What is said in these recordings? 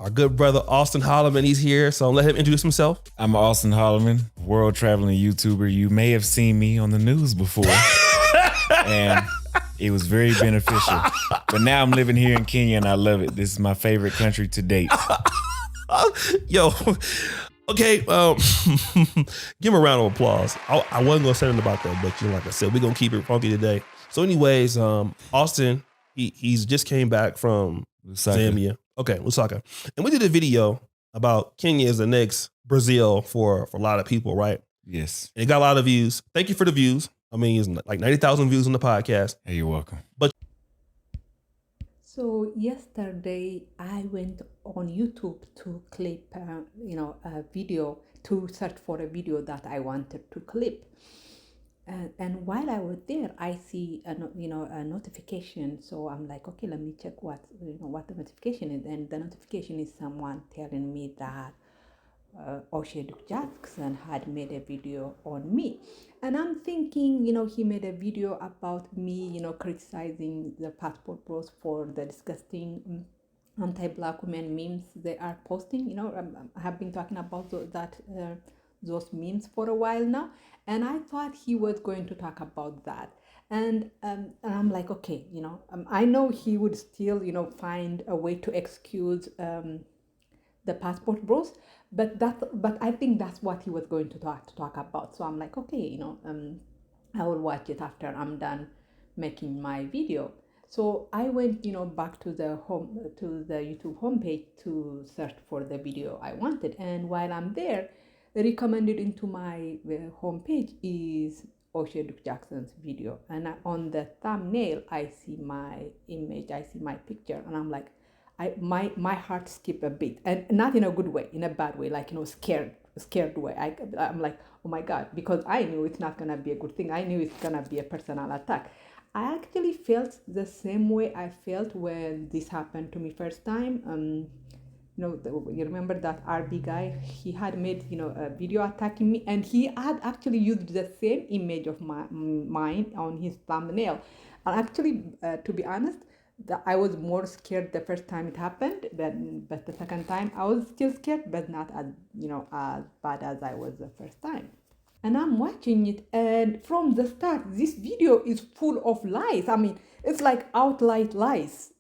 Our good brother Austin Holloman, he's here, so let him introduce himself. I'm Austin Holloman, world traveling YouTuber. You may have seen me on the news before, and it was very beneficial. But now I'm living here in Kenya, and I love it. This is my favorite country to date. Yo, okay, give him a round of applause. I wasn't gonna say anything about that, but like I said, we're gonna keep it funky today. So, anyways, Austin, he's just came back from Zambia. Okay, Lusaka. And we did a video about Kenya as the next Brazil for a lot of people, right? Yes. And it got a lot of views. Thank you for the views. I mean, it's like 90,000 views on the podcast. Hey, you're welcome. So yesterday I went on YouTube to clip, a video, to search for a video that I wanted to clip. And while I was there, I see a notification. So I'm like, okay, let me check what the notification is. And the notification is someone telling me that Oshay Jackson had made a video on me. And I'm thinking, he made a video about me, criticizing the passport bros for the disgusting anti-black women memes they are posting. I have been talking about those memes for a while now. And I thought he was going to talk about that. And I'm like, okay, I know he would still, find a way to excuse the passport bros, but I think that's what he was going to talk about. So I'm like, okay, I will watch it after I'm done making my video. So I went, back to the YouTube homepage to search for the video I wanted. And while I'm there, recommended into my homepage is Oshay Jackson's video. And on the thumbnail, I see my image, I see my picture, and I'm like, my heart skipped a bit, and not in a good way, in a bad way, like scared way. I'm like, oh my God, because I knew it's not gonna be a good thing. I knew it's gonna be a personal attack. I actually felt the same way I felt when this happened to me first time. You remember that RB guy? He had made a video attacking me, and he had actually used the same image of mine on his thumbnail. And actually, to be honest, I was more scared the first time it happened, but the second time I was still scared, but not as as bad as I was the first time. And I'm watching it, and from the start, this video is full of lies. I mean, it's like outright lies,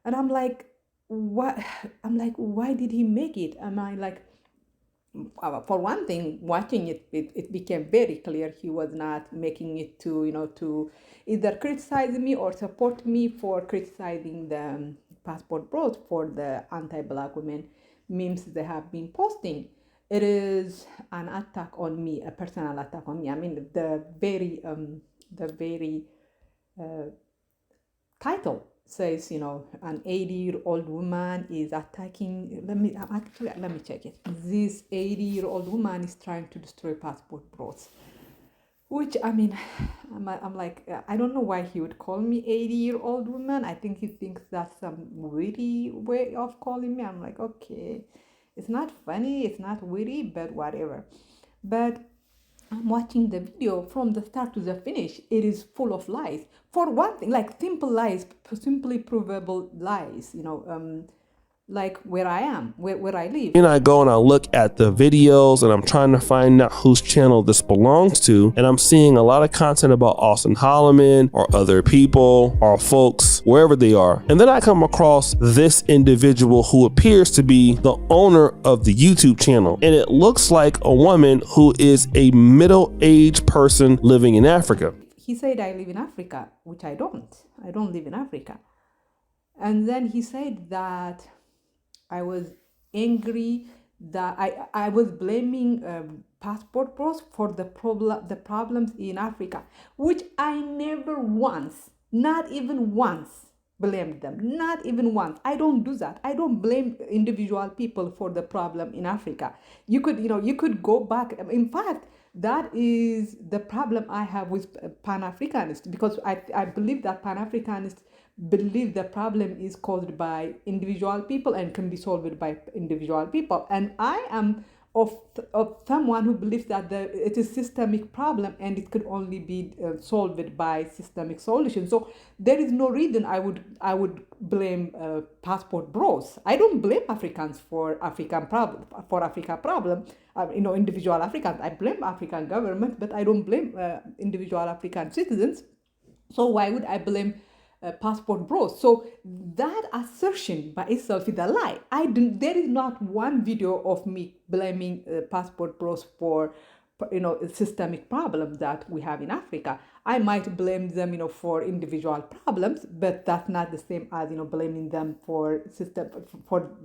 and I'm like, what? I'm like, why did he make it? Am I like? For one thing, watching it became very clear he was not making it to either criticize me or support me for criticizing the passport bros for the anti-black women memes they have been posting. It is an attack on me, a personal attack on me. I mean, the very title says, an 80-year-old woman is attacking. Let me check it. This 80-year-old woman is trying to destroy passport bros. Which, I mean, I'm like, I don't know why he would call me 80-year-old woman. I think he thinks that's some witty way of calling me. I'm like, okay, it's not funny, it's not witty, but whatever. But I'm watching the video from the start to the finish. It is full of lies. For one thing, like simple lies, simply provable lies, like where I am, where I live. And I go and I look at the videos and I'm trying to find out whose channel this belongs to. And I'm seeing a lot of content about Austin Holloman or other people or folks, wherever they are. And then I come across this individual who appears to be the owner of the YouTube channel. And it looks like a woman who is a middle-aged person living in Africa. He said, I live in Africa, which I don't. I don't live in Africa. And then he said that I was angry, that I was blaming passport bros for the problems in Africa, which I never once, not even once, blamed them. Not even once. I don't do that. I don't blame individual people for the problem in Africa. You could go back. In fact, that is the problem I have with Pan-Africanists, because I believe that Pan-Africanists believe the problem is caused by individual people and can be solved by individual people. And I am of someone who believes that it is systemic problem and it could only be solved by systemic solutions. So there is no reason I would blame passport bros. I don't blame Africans for African problem Africa problem. Individual Africans. I blame African government, but I don't blame individual African citizens. So why would I blame passport bros? So that assertion by itself is a lie. There is not one video of me blaming passport bros for systemic problems that we have in Africa. I might blame them for individual problems, but that's not the same as blaming them for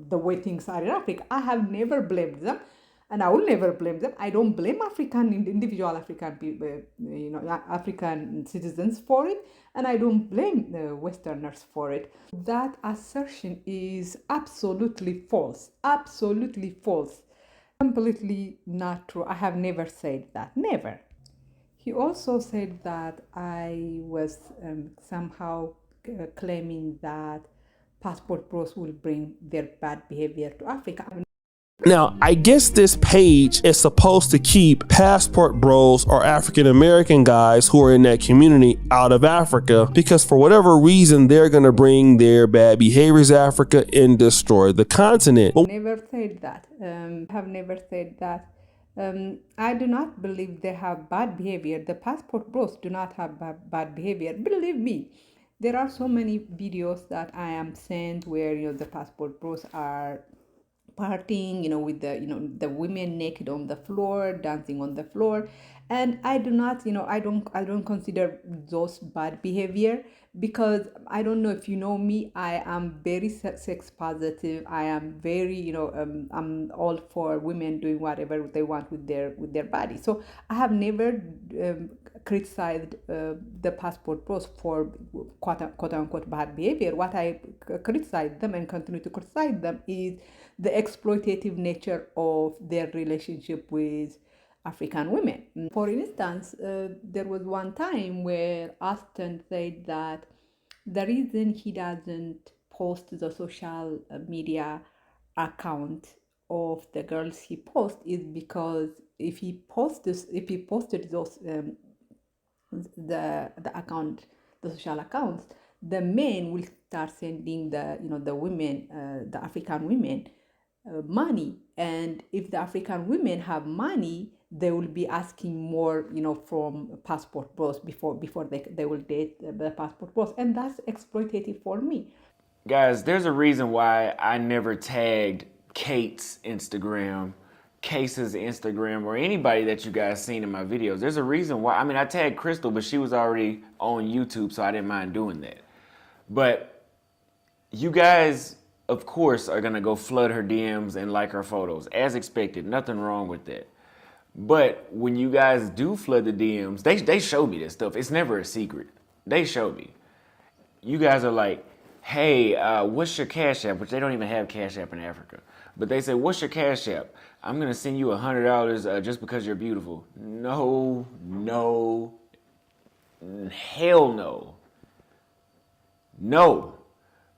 the way things are in Africa. I have never blamed them, and I will never blame them. I don't blame individual African people, African citizens for it, and I don't blame Westerners for it. That assertion is absolutely false, completely not true. I have never said that, never. He also said that I was somehow claiming that passport bros will bring their bad behavior to Africa. Now, I guess this page is supposed to keep passport bros or African American guys who are in that community out of Africa, because for whatever reason, they're going to bring their bad behaviors to Africa and destroy the continent. Never said that. Have never said that. I do not believe they have bad behavior. The passport bros do not have bad behavior. Believe me, there are so many videos that I am sent where the passport bros are partying, with the women naked on the floor, dancing on the floor, and I do not, I don't consider those bad behavior, because I don't know if you know me, I am very sex positive. I am very, I'm all for women doing whatever they want with their body. So I have never criticized the passport bros for quote unquote bad behavior. What I criticize them and continue to criticize them is the exploitative nature of their relationship with African women. For instance, there was one time where Austin said that the reason he doesn't post the social media account of the girls he posts is because if he posted those the social accounts, the men will start sending the women, the African women, money, and if the African women have money, they will be asking more, from passport bros before they will date the passport bros, and that's exploitative for me. Guys, there's a reason why I never tagged Kate's Instagram, Case's Instagram, or anybody that you guys seen in my videos. There's a reason why. I mean, I tagged Crystal, but she was already on YouTube, so I didn't mind doing that. But you guys, of course, are gonna go flood her DMs and like her photos, as expected. Nothing wrong with that. But when you guys do flood the DMs, they show me this stuff. It's never a secret. They show me. You guys are like, hey, what's your Cash App? Which they don't even have Cash App in Africa. But they say, what's your Cash App? I'm gonna send you $100 just because you're beautiful. No, hell no. No.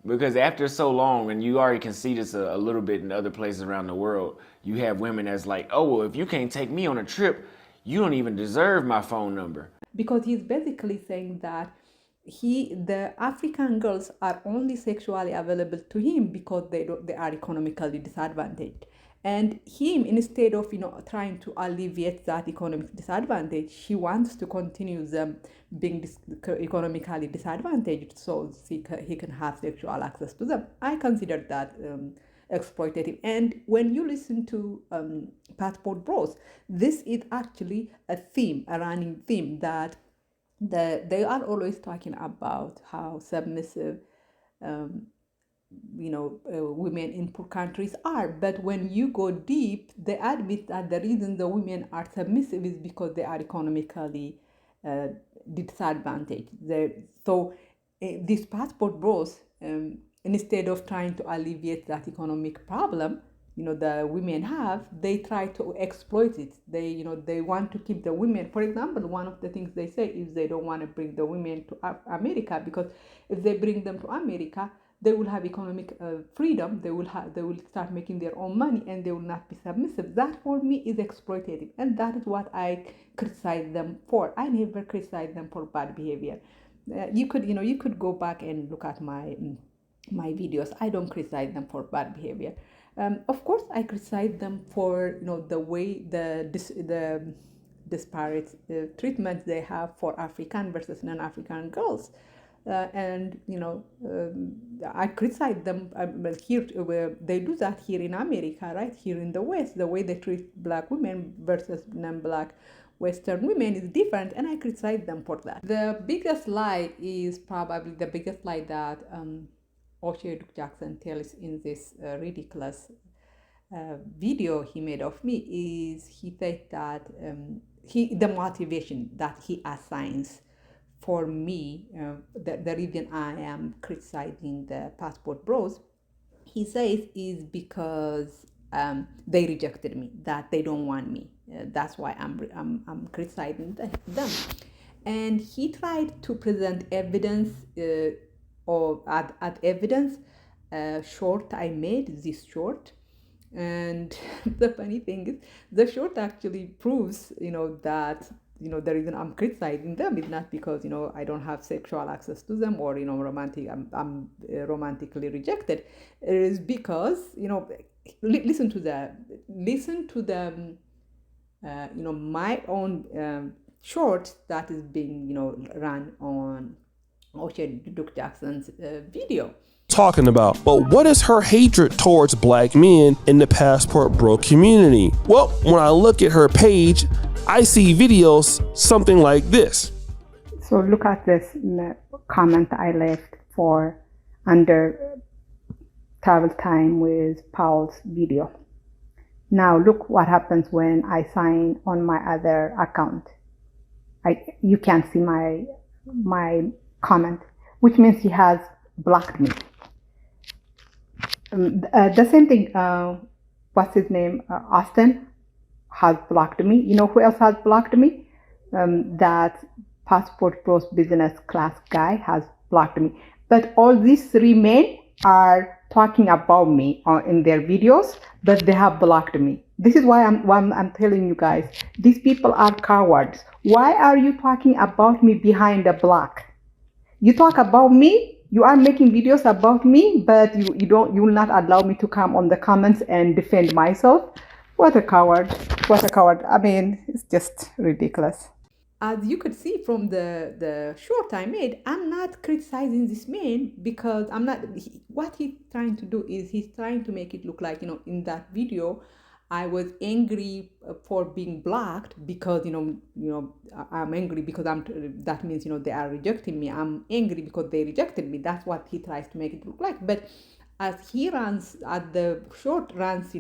Because after so long, and you already can see this a little bit in other places around the world, you have women that's like, oh, well, if you can't take me on a trip, you don't even deserve my phone number. Because he's basically saying that the African girls are only sexually available to him because they are economically disadvantaged. And him, instead of trying to alleviate that economic disadvantage, he wants to continue them being economically disadvantaged so he can have sexual access to them. I consider that exploitative. And when you listen to passport bros, this is actually a running theme, that they are always talking about how submissive women in poor countries are. But when you go deep, they admit that the reason the women are submissive is because they are economically disadvantaged. These passport bros, instead of trying to alleviate that economic problem the women have, they try to exploit it. They want to keep the women. For example, one of the things they say is they don't want to bring the women to America, because if they bring them to America, they will have economic freedom. They will start making their own money, and they will not be submissive. That for me is exploitative, and that is what I criticize them for. I never criticize them for bad behavior. You could go back and look at my videos. I don't criticize them for bad behavior. Of course, I criticize them for the way the disparate treatment they have for African versus non-African girls. And I criticize them here. They do that here in America, right here in the West. The way they treat Black women versus non-Black Western women is different, and I criticize them for that. The biggest lie is probably the biggest lie that Oshay Jackson tells in this ridiculous video he made of me is he said that the motivation that he assigns for me, the reason I am criticizing the passport bros, he says is because they rejected me, that they don't want me. That's why I'm criticizing them. And he tried to present evidence or add evidence. Short I made this short, and the funny thing is the short actually proves that the reason I'm criticizing them is not because I don't have sexual access to them, or romantic I'm romantically rejected. It is because listen to the my own short that is being run on Oshay Jackson's video talking about. But what is her hatred towards Black men in the passport bro community? Well, when I look at her page, I see videos something like this. So look at this comment I left for under travel time with Paul's video. Now look what happens when I sign on my other account. You can't see my comment, which means he has blocked me. The same thing, what's his name? Austin has blocked me. You know who else has blocked me? That Passport Bros business class guy has blocked me. But all these three men are talking about me in their videos, but they have blocked me. This is why I'm telling you guys, these people are cowards. Why are you talking about me behind a block? You talk about me, you are making videos about me, but you will not allow me to come on the comments and defend myself. What a coward. What a coward. I mean, it's just ridiculous. As you could see from the short I made, I'm not criticizing this man because I'm not. What he's trying to do is he's trying to make it look like, in that video, I was angry for being blocked because I'm angry because that means they are rejecting me. I'm angry because they rejected me. That's what he tries to make it look like. But as he runs, as the short runs,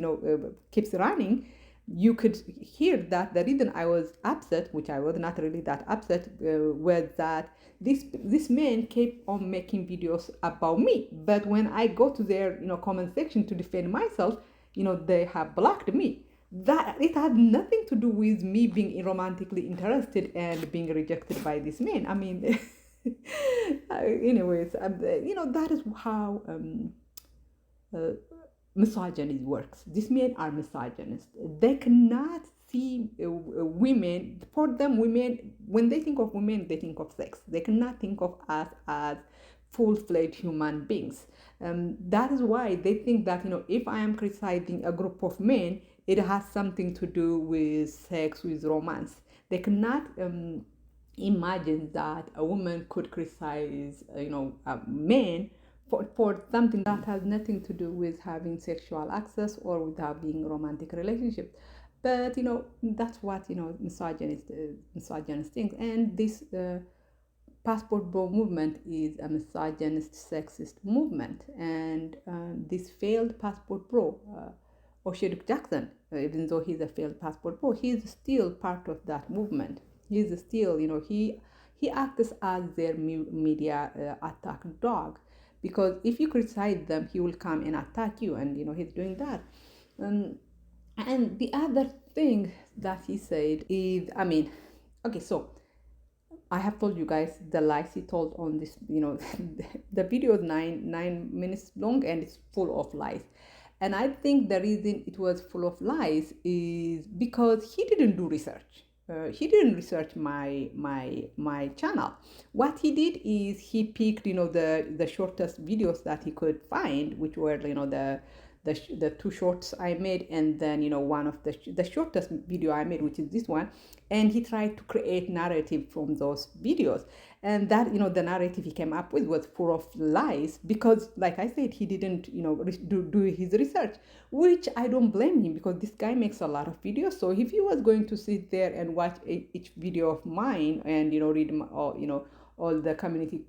keeps running, you could hear that the reason I was upset, which I was not really that upset, was that this man kept on making videos about me. But when I go to their comment section to defend myself, they have blocked me. That it had nothing to do with me being romantically interested and being rejected by this man. I mean, anyways, that is how misogyny works. These men are misogynists. They cannot see women. For them, women, when they think of women, they think of sex. They cannot think of us as full-fledged human beings. That is why they think that if I am criticizing a group of men, it has something to do with sex, with romance. They cannot imagine that a woman could criticize a man for something that has nothing to do with having sexual access or with having a romantic relationship. But that's what misogynist things. And this Passport Bro movement is a misogynist, sexist movement. And this failed Passport Bro, Oshay Jackson, even though he's a failed Passport Bro, he's still part of that movement. He's still, he acts as their media attack dog. Because if you criticize them, he will come and attack you, and he's doing that. And the other thing that he said is, so I have told you guys the lies he told on this, the video is nine minutes long and it's full of lies. And I think the reason it was full of lies is because he didn't do research. He didn't research my channel. What he did is he picked, the shortest videos that he could find, which were, the two shorts I made, and then one of the shortest video I made, which is this one, and he tried to create narrative from those videos, and that the narrative he came up with was full of lies because, like I said, he didn't do his research, which I don't blame him because this guy makes a lot of videos. So if he was going to sit there and watch each video of mine and read all the community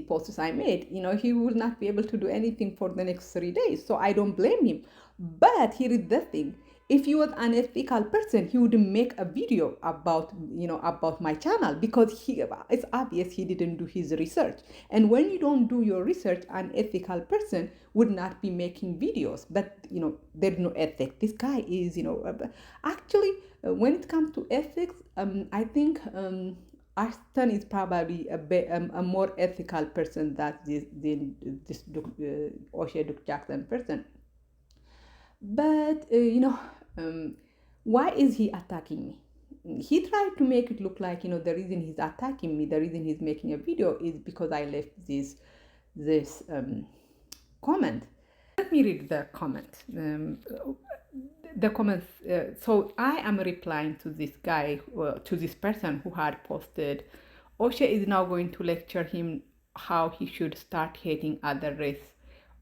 posts I made, he will not be able to do anything for the next 3 days. So I don't blame him. But here is the thing. If he was an ethical person, he would make a video about my channel because it's obvious he didn't do his research. And when you don't do your research, an ethical person would not be making videos. But there's no ethics. This guy is actually when it comes to ethics, I think Ashton is probably a more ethical person than this Oshay Duke Jackson person. But why is he attacking me? He tried to make it look like the reason he's attacking me, the reason he's making a video is because I left this comment. Let me read the comment. The comments. So I am replying to this guy, to this person who had posted, Oshay is now going to lecture him how he should start hating other race.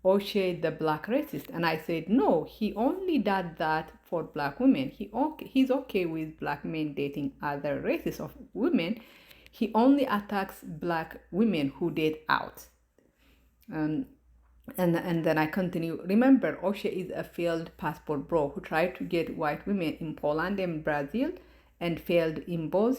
Oshay, the black racist. And I said, no, he only does that for black women. He's okay with black men dating other races of women. He only attacks black women who date out. And then I continue. Remember, Oshay is a failed passport bro who tried to get white women in Poland and Brazil and failed in both.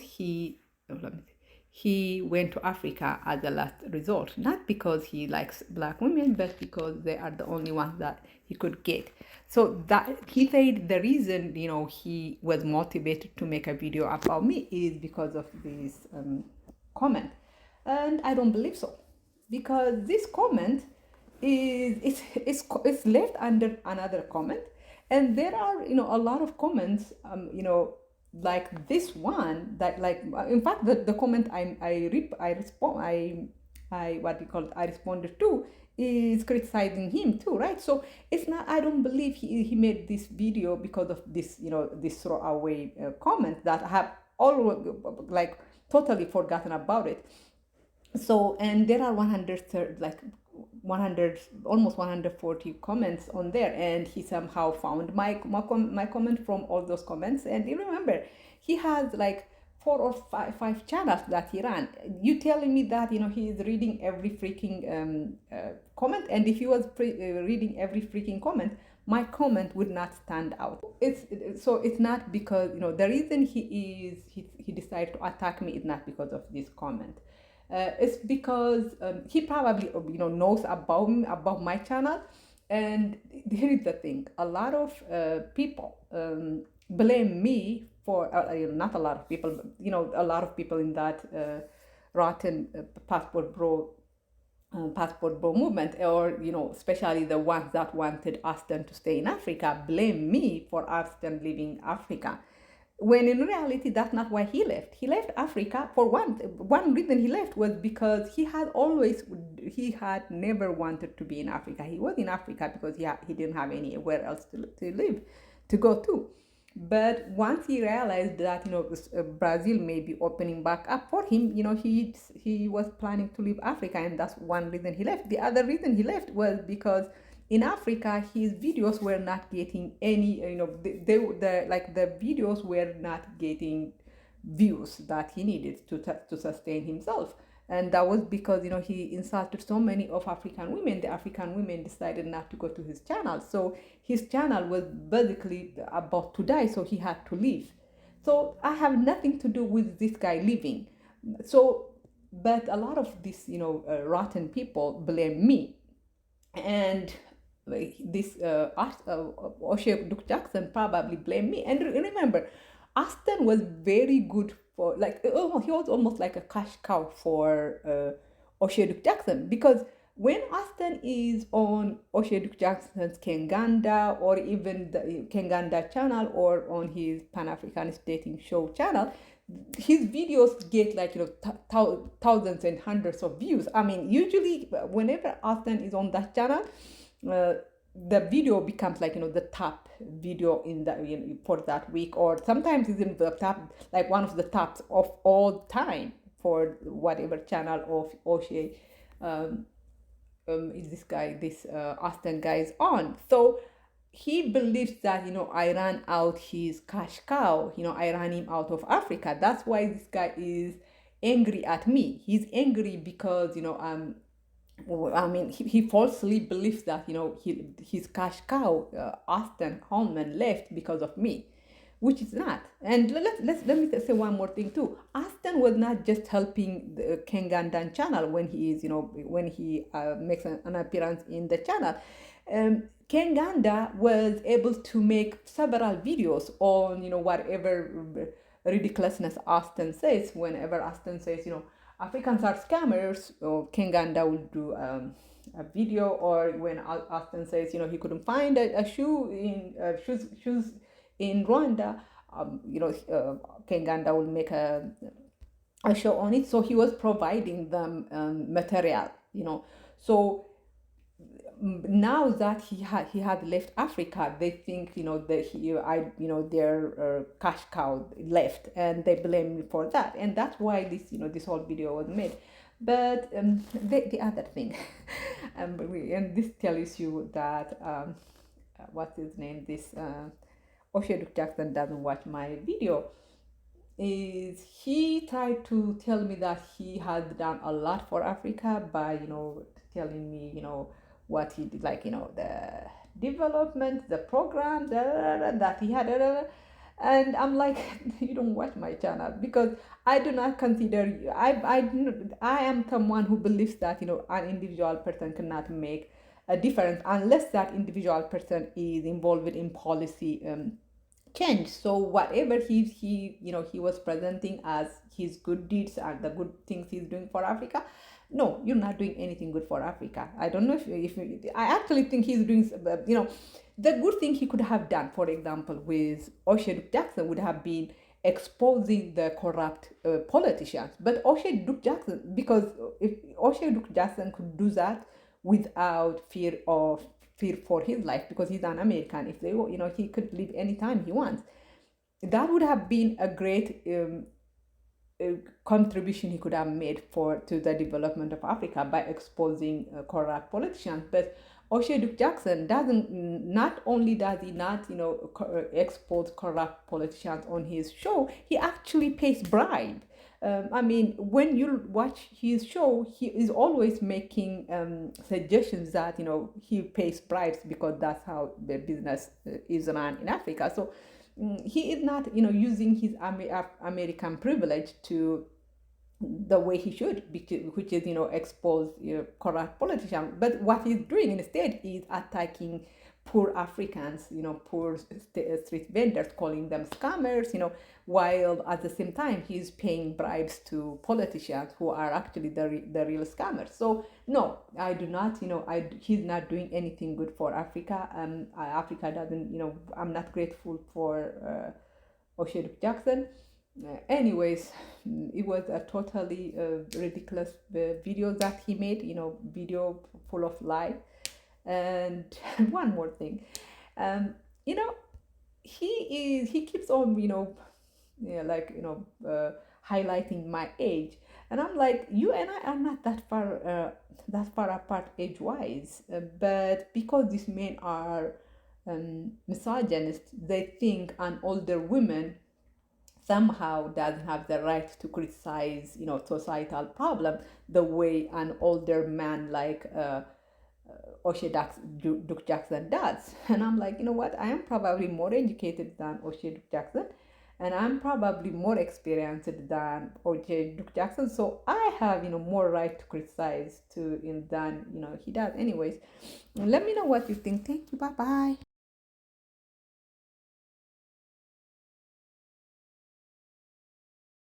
He went to Africa as a last resort, not because he likes black women, but because they are the only ones that he could get. So that he said the reason he was motivated to make a video about me is because of this comment, and I don't believe so, because this comment it's left under another comment, and there are a lot of comments like this one that in fact the comment I responded to is criticizing him too, right? So it's not, I don't believe he made this video because of this this throwaway comment that I have all totally forgotten about it. So, and there are 100 almost 140 comments on there, and he somehow found my comment from all those comments. And you remember, he has 4 or 5 channels that he ran. You telling me that he is reading every freaking comment? And if he was reading every freaking comment, my comment would not stand out. It's not because the reason he decided to attack me is not because of this comment. It's because he probably knows about my channel. And here is the thing: a lot of people blame me for not a lot of people, but a lot of people in that rotten passport bro movement, or especially the ones that wanted Aston to stay in Africa, blame me for Aston leaving Africa. When in reality, that's not why he left. He left Africa for one reason. He left was because he had never wanted to be in Africa. He was in Africa because he didn't have anywhere else to go to. But once he realized that Brazil may be opening back up for him, he was planning to leave Africa, and that's one reason he left. The other reason he left was because in Africa, his videos were not getting any, the videos were not getting views that he needed to sustain himself. And that was because, he insulted so many of African women. The African women decided not to go to his channel. So his channel was basically about to die, so he had to leave. So I have nothing to do with this guy leaving. So, but a lot of these, rotten people blame me. And this Oshay Duke Jackson probably blamed me. And remember, Aston was very good for like, oh, he was almost like a cash cow for O'Shea Jackson, because when Austin is on O'Shea Jackson's Kenganda, or even the Kenganda channel, or on his Pan-Africanist dating show channel, his videos get like, thousands and hundreds of views. I mean, usually whenever Austin is on that channel, the video becomes like, the top video in the for that week, or sometimes even the top, like one of the tops of all time for whatever channel of O'Shea is this Austin guy is on. So he believes that, I ran out his cash cow, I ran him out of Africa. That's why this guy is angry at me. He's angry because, he falsely believes that, his cash cow, Austin Holman, left because of me, which is not. And let me say one more thing too. Austin was not just helping the Kengandan channel when he is, when he makes an appearance in the channel. Kenganda was able to make several videos on, whatever ridiculousness Austin says. Whenever Austin says, Africans are scammers, Kenganda will do a video. Or when Austin says, he couldn't find a shoe in shoes in Rwanda, Kenganda will make a show on it. So he was providing them material, So now that he had left Africa, they think, that their cash cow left, and they blame me for that, and that's why this whole video was made. But the other thing, and this tells you that what's his name? This O'Shea Jackson doesn't watch my video. Is he tried to tell me that he had done a lot for Africa by telling me what he did, like the development, the programs that he had, and I'm like, you don't watch my channel, because I do not consider you. I am someone who believes that an individual person cannot make a difference unless that individual person is involved in policy change. So whatever he was presenting as his good deeds and the good things he's doing for Africa, no, you're not doing anything good for Africa. I don't know if I actually think he's doing, the good thing he could have done, for example, with O'Shea Jackson would have been exposing the corrupt politicians. But O'Shea Jackson, because if O'Shea Jackson could do that without fear for his life, because he's an American, if they, he could leave anytime he wants, that would have been a great contribution he could have made to the development of Africa by exposing corrupt politicians. But O'Shea Jackson not only does he not expose corrupt politicians on his show, he actually pays bribe. When you watch his show, he is always making suggestions that he pays bribes, because that's how the business is run in Africa. So he is not using his American privilege to the way he should, which is expose corrupt politicians. But what he's doing instead is attacking poor Africans, poor street vendors, calling them scammers, while at the same time he's paying bribes to politicians who are actually the real scammers. So no, I do not, he's not doing anything good for Africa. Africa doesn't, I'm not grateful for O'Shea Jackson. Anyways, it was a totally ridiculous video that he made, video full of lies. And one more thing, he keeps on, highlighting my age, and I'm like, you and I are not that far apart age-wise, but because these men are misogynist, they think an older woman somehow doesn't have the right to criticize, societal problem the way an older man like O'Shea Jackson does. And I'm like, you know what? I am probably more educated than O'Shea Jackson, and I'm probably more experienced than O'Shea Jackson. So I have, more right to criticize than he does. Anyways, let me know what you think. Thank you. Bye bye.